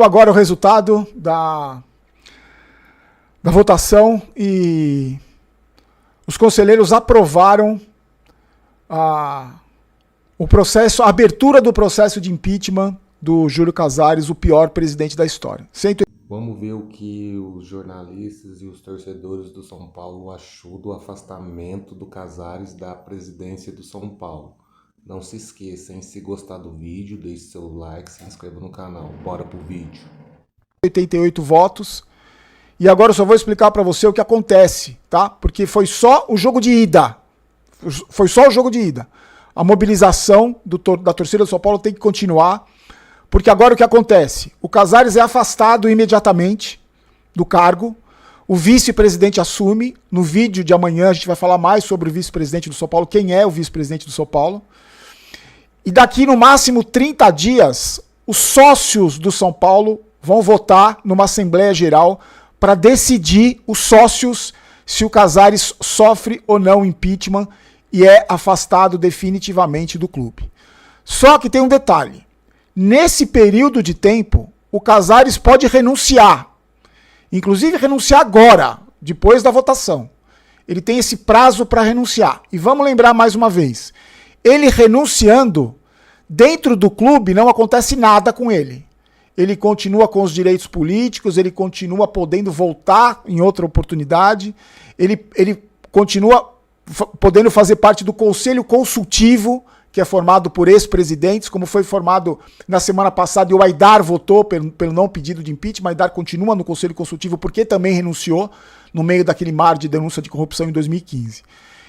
Agora o resultado da votação e os conselheiros aprovaram a abertura do processo de impeachment do Júlio Casares, o pior presidente da história. Vamos ver o que os jornalistas e os torcedores do São Paulo achou do afastamento do Casares da presidência do São Paulo. Não se esqueça, hein? Se gostar do vídeo, deixe seu like, se inscreva no canal. Bora pro vídeo. 88 votos. E agora eu só vou explicar para você o que acontece, tá? Porque foi só o jogo de ida. Foi só o jogo de ida. A mobilização da torcida do São Paulo tem que continuar. Porque agora o que acontece? O Casares é afastado imediatamente do cargo. O vice-presidente assume. No vídeo de amanhã a gente vai falar mais sobre o vice-presidente do São Paulo. Quem é o vice-presidente do São Paulo? E daqui no máximo 30 dias, os sócios do São Paulo vão votar numa Assembleia Geral para decidir os sócios se o Casares sofre ou não impeachment e é afastado definitivamente do clube. Só que tem um detalhe. Nesse período de tempo, o Casares pode renunciar. Inclusive renunciar agora, depois da votação. Ele tem esse prazo para renunciar. E vamos lembrar mais uma vez. Ele renunciando, dentro do clube não acontece nada com ele. Ele continua com os direitos políticos, ele continua podendo voltar em outra oportunidade, ele continua podendo fazer parte do conselho consultivo, que é formado por ex-presidentes, como foi formado na semana passada, e o Aidar votou pelo não pedido de impeachment. O Aidar continua no conselho consultivo porque também renunciou no meio daquele mar de denúncia de corrupção em 2015.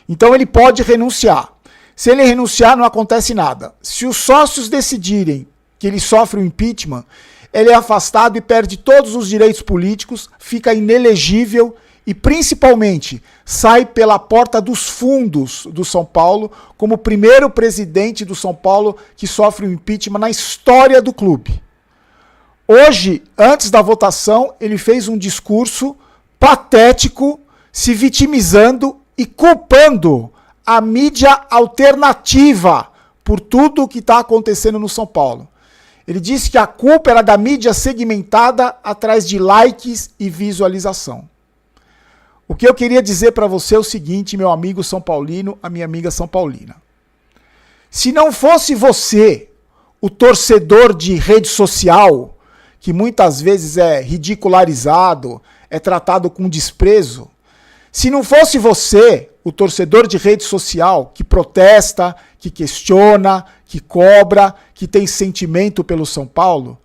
Então ele pode renunciar. Se ele renunciar, não acontece nada. Se os sócios decidirem que ele sofre o impeachment, ele é afastado e perde todos os direitos políticos, fica inelegível e, principalmente, sai pela porta dos fundos do São Paulo como o primeiro presidente do São Paulo que sofre o impeachment na história do clube. Hoje, antes da votação, ele fez um discurso patético, se vitimizando e culpando a mídia alternativa por tudo o que está acontecendo no São Paulo. Ele disse que a culpa era da mídia segmentada atrás de likes e visualização. O que eu queria dizer para você é o seguinte, meu amigo São Paulino, a minha amiga São Paulina. Se não fosse você, o torcedor de rede social, que muitas vezes é ridicularizado, é tratado com desprezo, se não fosse você, o torcedor de rede social, que protesta, que questiona, que cobra, que tem sentimento pelo São Paulo,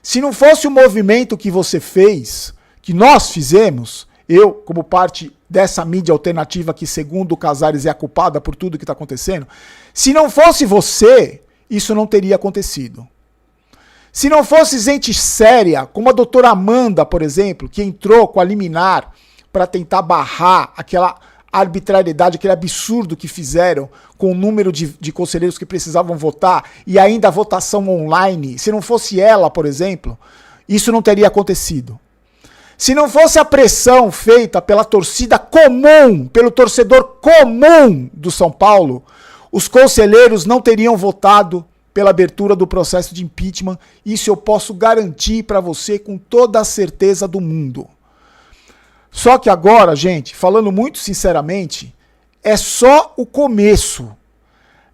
se não fosse o movimento que você fez, que nós fizemos, eu, como parte dessa mídia alternativa que, segundo o Casares, é a culpada por tudo que está acontecendo, se não fosse você, isso não teria acontecido. Se não fosse gente séria, como a doutora Amanda, por exemplo, que entrou com a liminar para tentar barrar aquela arbitrariedade, aquele absurdo que fizeram com o número de conselheiros que precisavam votar e ainda a votação online, se não fosse ela, por exemplo, isso não teria acontecido. Se não fosse a pressão feita pela torcida comum, pelo torcedor comum do São Paulo, os conselheiros não teriam votado pela abertura do processo de impeachment. Isso eu posso garantir para você com toda a certeza do mundo. Só que agora, gente, falando muito sinceramente, é só o começo.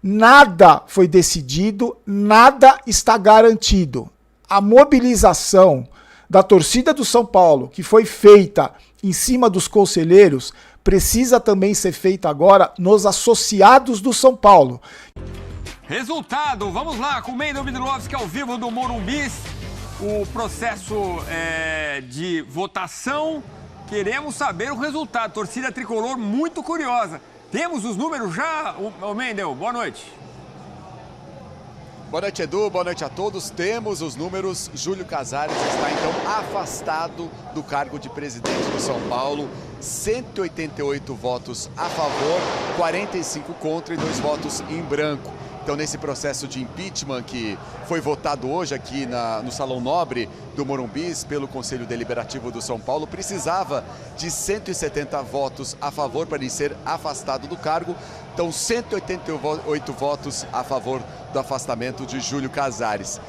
Nada foi decidido, nada está garantido. A mobilização da torcida do São Paulo, que foi feita em cima dos conselheiros, precisa também ser feita agora nos associados do São Paulo. Resultado, vamos lá, com o Mendel Midlovski ao vivo do Morumbi. O processo de votação, queremos saber o resultado. Torcida tricolor muito curiosa. Temos os números já, o Mendel? Boa noite. Boa noite, Edu. Boa noite a todos. Temos os números. Júlio Casares está, então, afastado do cargo de presidente do São Paulo. 188 votos a favor, 45 contra e 2 votos em branco. Então, nesse processo de impeachment que foi votado hoje aqui no Salão Nobre do Morumbi pelo Conselho Deliberativo do São Paulo, precisava de 170 votos a favor para ele ser afastado do cargo. Então, 188 votos a favor do afastamento de Júlio Casares.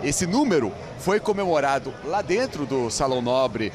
Esse número foi comemorado lá dentro do Salão Nobre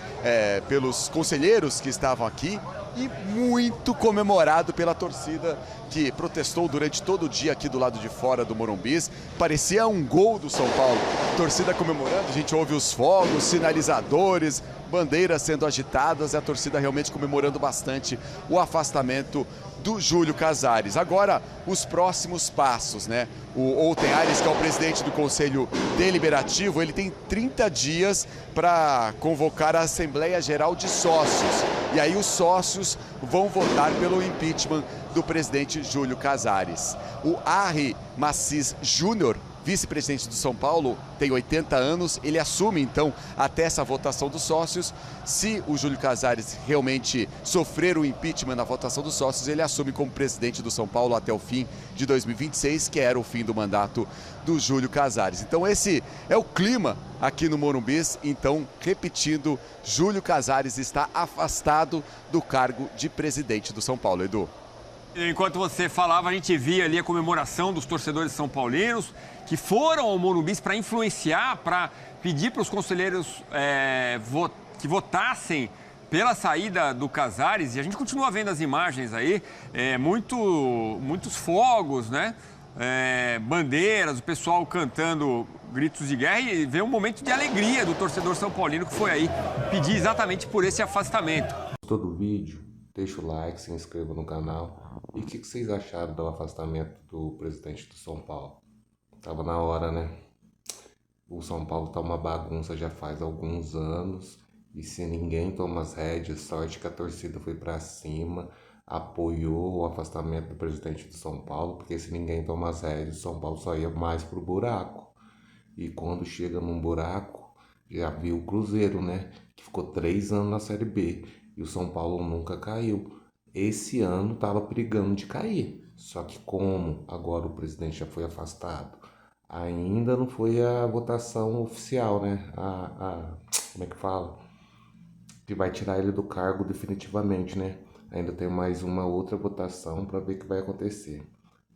pelos conselheiros que estavam aqui e muito comemorado pela torcida que protestou durante todo o dia aqui do lado de fora do Morumbis. Parecia um gol do São Paulo. Torcida comemorando, a gente ouve os fogos, sinalizadores, bandeiras sendo agitadas e a torcida realmente comemorando bastante o afastamento do Júlio Casares. Agora, os próximos passos, né? O Olten Aires, que é o presidente do Conselho Deliberativo, ele tem 30 dias para convocar a Assembleia Geral de Sócios. E aí os sócios vão votar pelo impeachment do presidente Júlio Casares. O Harry Massis Júnior, vice-presidente do São Paulo, tem 80 anos, ele assume então até essa votação dos sócios. Se o Júlio Casares realmente sofrer o impeachment na votação dos sócios, ele assume como presidente do São Paulo até o fim de 2026, que era o fim do mandato do Júlio Casares. Então esse é o clima aqui no Morumbis. Então, repetindo, Júlio Casares está afastado do cargo de presidente do São Paulo. Edu. Enquanto você falava, a gente via ali a comemoração dos torcedores são paulinos que foram ao Morumbis para influenciar, para pedir para os conselheiros que votassem pela saída do Casares. E a gente continua vendo as imagens aí, muitos fogos, né? Bandeiras, o pessoal cantando gritos de guerra, e vê um momento de alegria do torcedor são paulino que foi aí pedir exatamente por esse afastamento. Gostou do vídeo? Deixa o like, se inscreva no canal. E o que vocês acharam do afastamento do presidente do São Paulo? Tava na hora, né? O São Paulo tá uma bagunça já faz alguns anos. E se ninguém toma as rédeas, sorte que a torcida foi pra cima, apoiou o afastamento do presidente do São Paulo, porque se ninguém toma as rédeas, o São Paulo só ia mais pro buraco. E quando chega num buraco, já viu o Cruzeiro, né? Que ficou 3 anos na Série B. E o São Paulo nunca caiu. Esse ano estava perigando de cair. Só que como agora o presidente já foi afastado, ainda não foi a votação oficial, né? Como é que fala? Que vai tirar ele do cargo definitivamente, né? Ainda tem mais uma outra votação para ver o que vai acontecer.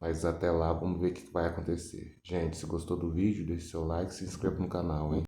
Mas até lá, vamos ver o que vai acontecer. Gente, se gostou do vídeo, deixe seu like e se inscreva no canal, hein?